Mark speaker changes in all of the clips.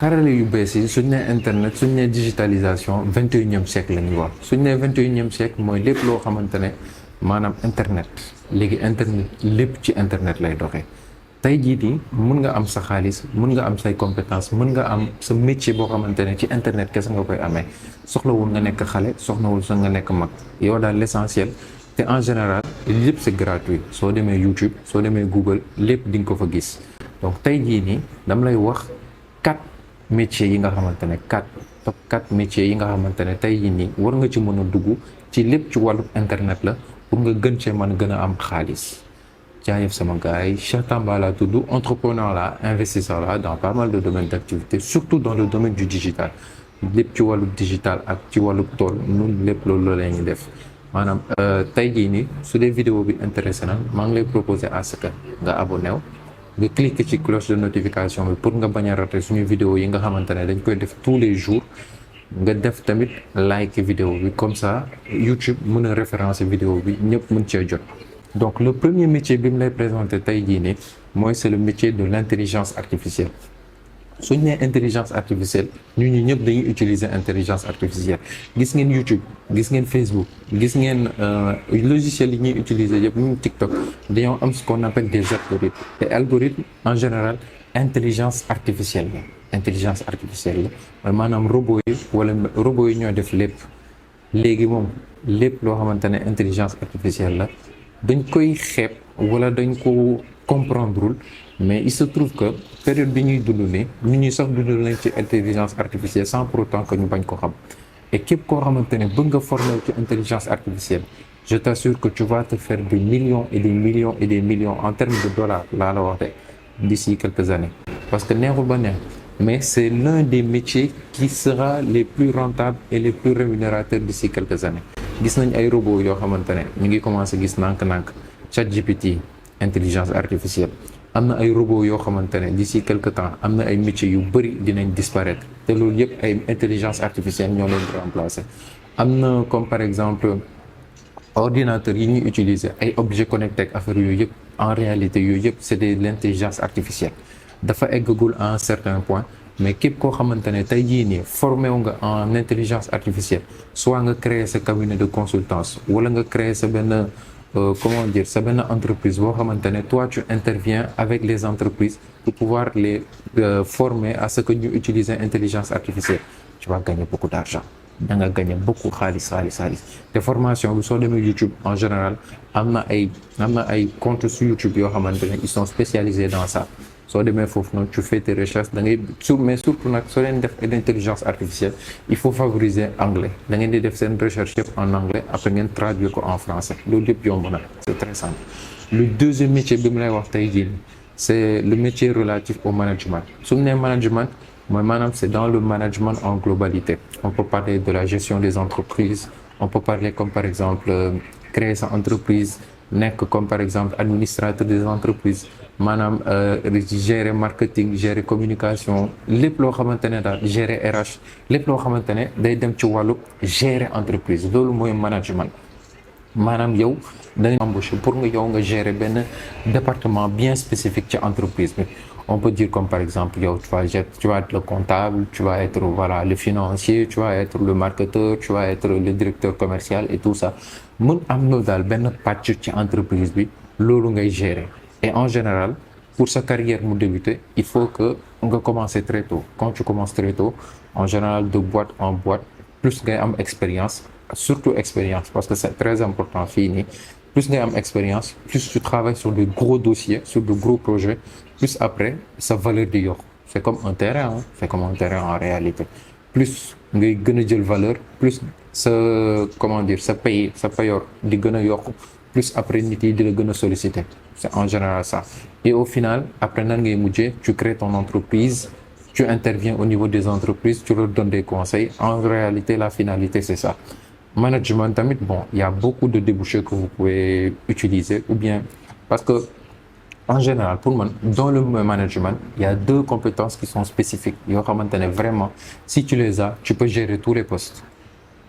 Speaker 1: xarale yu bees yi suñ ne internet suñ ne digitalisation 21e siècle la ñuy wax suñ ne 21e siècle mooy lépp loo xamante ne maanaam internet léegi internet lépp ci internet lay doxee tey jii nii mun nga am sa xaalis mun nga am say compétence mun nga am sa métier boo xamante ne ci internet kese nga koy amee soxlawul nga nekk xale soxlawul sa nga nekk mag yow daal l'essentiel te en général lépp c'est gratuit soo demee YouTube soo demee Google lépp di nga ko fa gis donc tey jii nii dama lay wax 4 métiers yi nga xamante ne top 4 métiers yi nga xamante ne tey jii nii war nga ci mën a dugg ci lépp ci wàllu internet la pour nga gën cee mën gën a am xaalis jaayef sama gars yi Cheikh Tamba laa tudd entrepreneur la investisseur la dans pas mal de domaines d'activité surtout dans le domaine du digital lépp ci wàllu digital ak ci wàllu tool nun lépp loolu la ñuy def maanaam tey jii nii su dee vidéo bi intéressé na maa ngi lay proposer à ce que nga abonné wu nga cliquer ci cloche de notification bi pour nga bañ a rater suñu vidéo yi nga xamante ne dañ koy def tous les jours nga def tamit like vidéo bi comme ça YouTube mën a référencer vidéo bi ñëpp mën cee jot donc le premier métier bi mu lay présenter tey jii nii mooy c'est le métier de l'intelligence artificielle suñ nee intelligence artificielle ñi ñëpp dañuy utiliser intelligence artificielle gis ngeen YouTube gis ngeen Facebook gis ngeen logiciels yi ñuy utiliser yëpp ñu TikTok dañoo am ce qu'on appelle des algorithmes te algorithme en général intelligence artificielle la mooy maanaam robot yi wala robot yi ñoo def lépp léegi moom lépp loo xamante ne intelligence artificielle la dañ koy xeeb wala dañ ko comprendrewul mais il se trouve que période bi ñuy dund ni ñuy sax dund nañ ci intelligence artificielle sans pour autant que ñu bañ ko xam et képp koo xamante ne bëgg nga former ci intelligence artificielle je t'assure que tu vas te faire des millions et des millions et des millions en termes de dollars laa la wax de d'ici quelques années parce que neexul ba neex mais c'est l'un des métiers qui sera les plus rentables et les plus rémunérateurs d'ici quelques années gis nañ ay robots yoo xamante ne ñu ngi commencé gis nànk-nànk ChatGPT intelligence artificielle am na ay robots yoo xamante ne d'ici quelque temps am na ay métiers yu bëri dinañ disparaître te loolu yëpp ay intelligence artificielle ñoo leen di remplacer am na comme par exemple ordinateur yi ñuy utiliser ay objets connectés ak affaire yooyu yëpp en réalité yooyu yëpp c'est de l'intelligence artificielle dafa eggagul à un certain point mais képp koo xamante ne tey jii nii formé wu nga en intelligence artificielle soit nga créer sa cabinet de consultance wala nga créer sa benn comment dire sa benn entreprise boo xamante ne toi tu interviens avec les entreprises pour pouvoir les former à ce que ñu utiliser intelligence artificielle tu vas gagner beaucoup d'argent da nga gagner beaucoup xaalis te formation bi soo demee YouTube en général am na ay comptes sur YouTube yoo xamante ne ils sont spécialisés dans ça soo demee foofu noonu tu fais tes recherches da ngay mais surtout nag soo leen def l'intelligence artificielle il faut favoriser anglais da ngeen di def seen recherche yëpp en anglais après ngeen traduire ko en français loolu yëpp yomb na c'est très simple. Le deuxième métier bi mu lay wax tey jii c'est le métier relatif au management su ñu nee management mooy maanaam c'est dans le management en globalité on peut parler de la gestion des entreprises on peut parler comme par exemple créer sa entreprise nekk comme par exemple administrateur des entreprises maanaam gérer marketing gérer communication lépp loo xamante ne daal gérer RH lépp loo xamante ne day dem ci wàllu gérer entreprise loolu mooy management maanaam yow dañuy embaucher pour nga yow nga gérer benn département bien spécifique ci entreprise bi on peut dire comme par exemple yow tu vas être le comptable tu vas être voilà le financier tu vas être le marketeur tu vas être le directeur commercial et tout ça mën am loolu daal benn pàcc ci entreprise bi loolu ngay gérer et en général pour sa carrière mu débuter il faut que nga commencer très tôt quand tu commences très tôt en général de boîte en boîte plus ngay am expérience surtout expérience parce que c'est très important fii nii plus ngay am expérience plus tu travailles sur de gros dossiers sur de gros projets plus après sa valeur di yokk c'est comme un terrain c'est comme un terrain en réalité plus ngay gën a jël valeur plus sa comment dire sa payoor di gën a yokk plus après nit yi di la gën a solliciter c'est en général ça et au final après nan ngay mujjee tu crées ton entreprise tu interviens au niveau des entreprises tu leur donnes des conseils en réalité la finalité c'est ça management tamit bon il y a beaucoup de débouchés que vous pouvez utiliser ou bien parce que en général pour moi dans le management il y a 2 compétences qui sont spécifiques yoo xamante ne vraiment si tu les as tu peux gérer tous les postes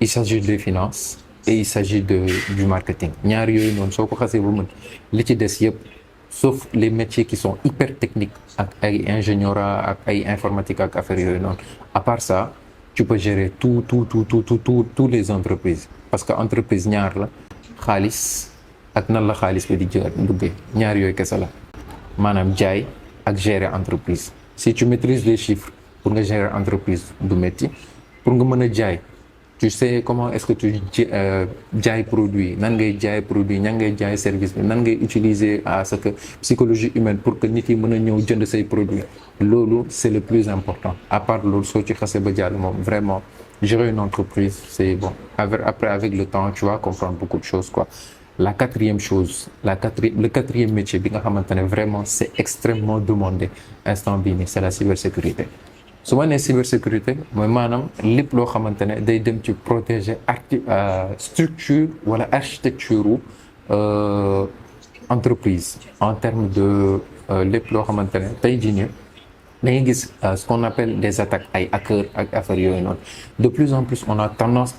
Speaker 1: il s'agit des finances et il s'agit du marketing ñaar yooyu noonu soo ko xasee ba mën li ci des yëpp sauf les métiers qui sont hyper techniques ak ay ingénieur ak ay informatique ak affaire yooyu noonu. À part ça tu peux gérer tous les entreprises parce que entreprise ñaar la xaalis ak nan la xaalis bi di duggee ñaar yooyu kese la maanaam jaay ak gérer entreprise. Si tu maîtrises les chiffres pour nga gérer entreprise du métti pour nga mën a jaay tu sais comment est-ce que tu jaay produit nan ngay jaay produit nan ngay jaay service bi nan ngay utiliser à ce que psychologie humaine pour que nit yi mën a ñëw jënd say produit loolu c'est le plus important. À part loolu soo ci xasee ba jàll moom vraiment gérer une entreprise c'est bon après avec le temps tu vas comprendre beaucoup de choses quoi. La quatrième chose le quatrième métier bi nga xamante ne vraiment c'est extrêmement demandé instant bii nii c'est la cybersécurité. su ma nee cybersécurité mooy maanaam lépp loo xamante ne day dem ci protéger structure wala architecture entreprise en termes de lépp loo xamante ne tey jii nii da ngay gis ce qu'on appelle des attaques ay hackers ak affaires yooyu noonu de plus en plus on a tendance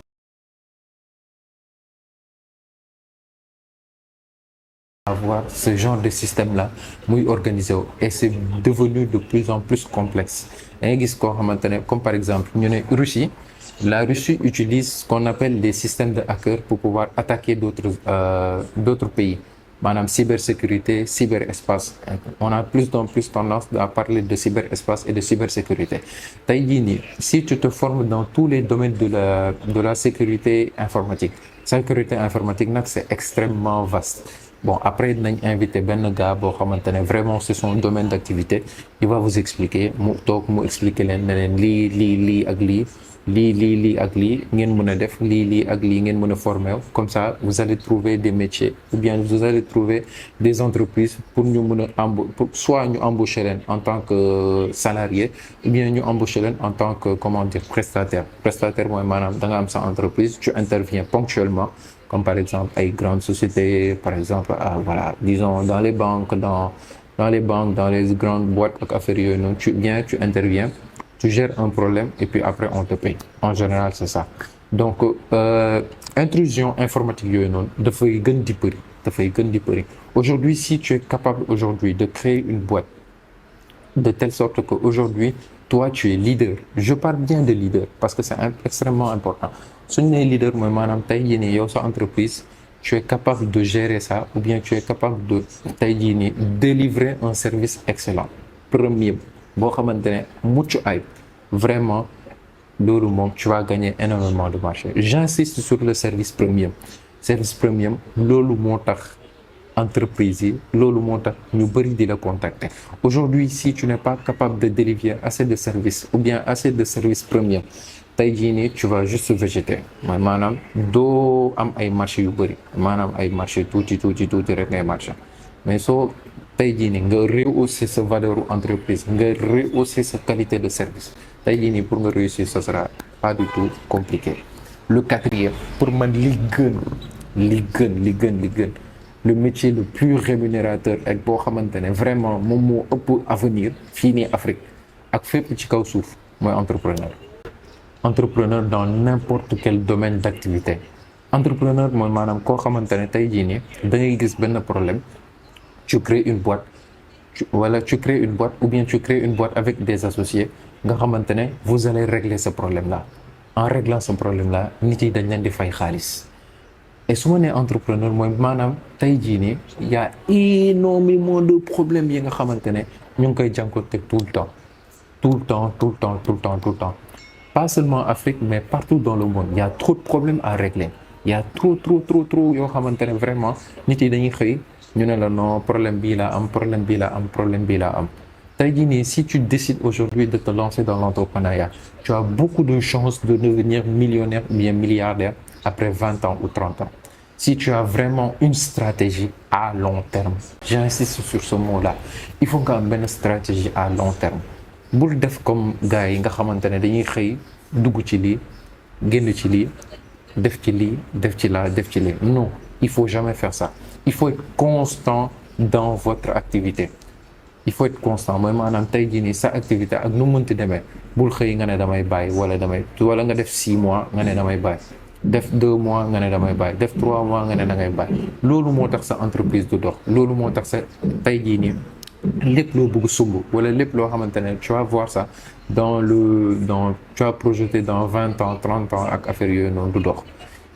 Speaker 1: à voir ce genre de système-là muy organisé wu et c'est devenu de plus en plus complexe. Da ngay gis koo xamante ne comme par exemple ñu ne Russie la Russie utilise ce qu'on appelle des systèmes de hackers pour pouvoir attaquer d'autres pays maanaam cybersécurité cyberespace. On a plus en plus tendance à parler de cyberespace et de cybersécurité. Tey jii nii si tu te formes dans tous les domaines de la sécurité informatique nag c'est extrêmement vaste. Bon après dinañ invité benn gars boo xamante ne vraiment c'est son domaine d'activité il va vous expliquer mu expliquer leen ne leen lii ak lii ak lii ngeen mën a def lii ak lii ngeen mën a former comme ça vous allez trouver des métiers ou bien vous allez trouver des entreprises pour ñu mën a soit ñu embaucher leen en tant que salarié ou bien ñu embaucher leen en tant que comment dire prestataire mooy maanaam da nga am sa entreprise tu interviens ponctuellement comme par exemple ay grandes sociétés par exemple voilà disons dans les banques dans les grandes boîtes ak affaires yooyu noonu tu interviens tu gères un problème et puis après on te paye en général c'est ça. Donc intrusion informatique yooyu noonu dafay gën di bëri aujourd'hui si tu es capable aujourd'hui de créer une boîte de telle sorte que aujourd'hui toi tu es leader. Je parle bien de leader parce que c'est extrêmement important. Suñu nee leader mooy maanaam tey jii nii yow sa entreprise tu es capable de gérer ça ou bien tu es capable de tey jii nii délivrer un service excellent premier boo xamante ne mucc ayib vraiment loolu moom tu vas gagner énormément de marché. J'insiste sur le service premium loolu moo tax entreprise yi loolu moo tax ñu bëri di la contacter. Aujourd'hui si tu n'es pas capable de délivrer assez de services ou bien assez de services premium tey jii nii tu vas juste végéter mooy maanaam doo am ay marché yu bëri maanaam ay marché tuuti rek ngay marché mais soo tey jii nii nga rehausser sa valeur entreprise nga rehausser sa qualité de service tey jii nii pour nga réussir ça sera pas du tout compliqué. Le quatrième pour man li gën le métier le plus rémunérateur ak boo xamante ne vraiment moom moo ëpp avenir fii nii Afrique ak fépp ci kaw suuf mooy entrepreneur dans n'importe quel domaine d'activité. Entrepreneur mooy maanaam koo xamante ne tey jii nii da ngay gis benn problème tu crées une boîte ou bien tu crées une boîte avec des associés nga xamante ne vous allez régler ce problème-là. En réglant ce problème-là nit yi dañ leen di fay xaalis. Et su ma nee entrepreneur mooy maanaam tey jii nii y a énormément de problèmes yi nga xamante ne ñu ngi koy jànkuwanteeg tout le temps. Pas seulement Afrique mais partout dans le monde il y a trop de problèmes à régler. Il y a trop yoo xamante ne vraiment nit yi dañuy xëy ñu ne la non problème bii laa am. Tey jii nii si tu décides aujourd'hui de te lancer dans l'entrepreneuriat tu as beaucoup de chances de devenir millionnaire ou bien milliardaire après 20 ans ou 30 ans. Si tu as vraiment une stratégie à long terme, j'insiste sur ce mot-là, il faut nga am benn stratégie à long terme. Bul def comme gars yi nga xamante ne dañuy xëy dugg ci lii génn ci lii def ci lii def ci lii. Non, il faut jamais faire ça. Il faut être constant dans votre activité. Il faut être constant mooy maanaam tey jii nii sa activité ak nu mu mënti demee bul xëy nga ne damay bàyyi wala nga def 6 mois nga ne damay bàyyi. def 2 mois nga ne damay bàyyi def 3 mois nga ne da ngay bàyyi loolu moo tax sa entreprise du dox loolu moo tax sa tey jii nii lépp loo bëgg sumb wala lépp loo xamante ne tu vas voir ça tu vas projeter dans 20 ans 30 ans ak affaire yooyu noonu du dox.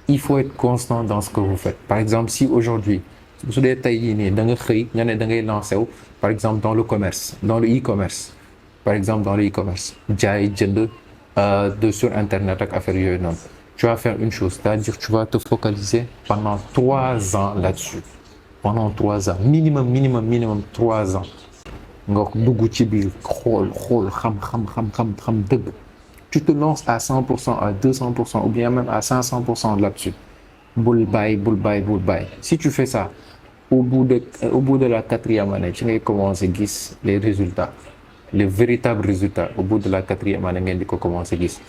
Speaker 1: Il faut être constant dans ce que vous faites. Par exemple, si aujourd'hui su dee tey jii nii da nga xëy nga ne da ngay lancer wu par exemple dans le commerce dans le e-commerce par exemple dans le e-commerce jaay jënd sur internet ak affaire yooyu noonu tu vas faire une chose c'est-à-dire tu vas te focaliser pendant 3 ans là-dessus pendant 3 ans minimum 3 ans nga dugg ci biir xool xam dëgg tu te lances à 100% à 200% ou bien même à 500% là-dessus bul bàyyi si tu fais ça au bout de la 4e année ci ngay commencer gis les résultats les véritables résultats au bout de la 4e année ngeen di ko commencer gis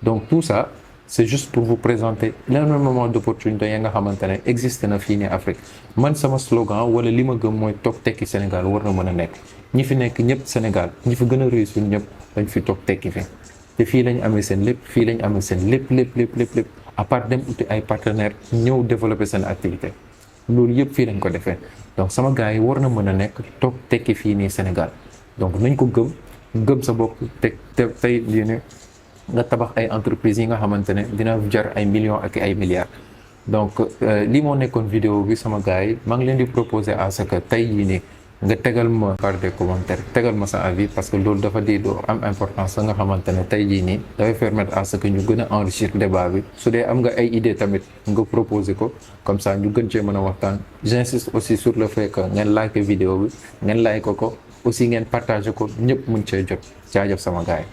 Speaker 1: donc tout ça c'est juste pour vous présenter énormément d'opportunités ya nga xamante ne existe na fii nii Afrique man sama slogan wala li ma gëm mooy toog tekki Sénégal war na mën a nekk ñi fi nekk ñëpp Sénégal ñi fi gën a réussir ñëpp dañ fi toog tekki fi te fii lañ amee seen lépp fii lañ amee seen lépp à part dem uti ay partenaires ñëw développer seen activité loolu yëpp fii lañ ko defee donc sama gars yi war na mën a nekk toog tekki fii nii Sénégal donc nañ ko gëm sa bopp tey lii ne nga tabax ay entreprises yi nga xamante ne dina jar ay millions ak ay milliards donc lii moo nekkoon vidéo bi sama gars yi maa ngi leen di proposer à ce que tey jii nii nga tegal ma par des commentaires tegal ma sa avis parce que loolu dafa di doo am importance nga xamante ne tey jii nii dafay permettre à ce que ñu gën a enrichir débat bi su dee am nga ay idées tamit nga proposer ko comme ça ñu gën cee mën a waxtaan j'insiste aussi sur le fait que ngeen like vidéo bi ngeen like ko aussi ngeen partager ko ñëpp mun cee jot jaajëf sama gars yi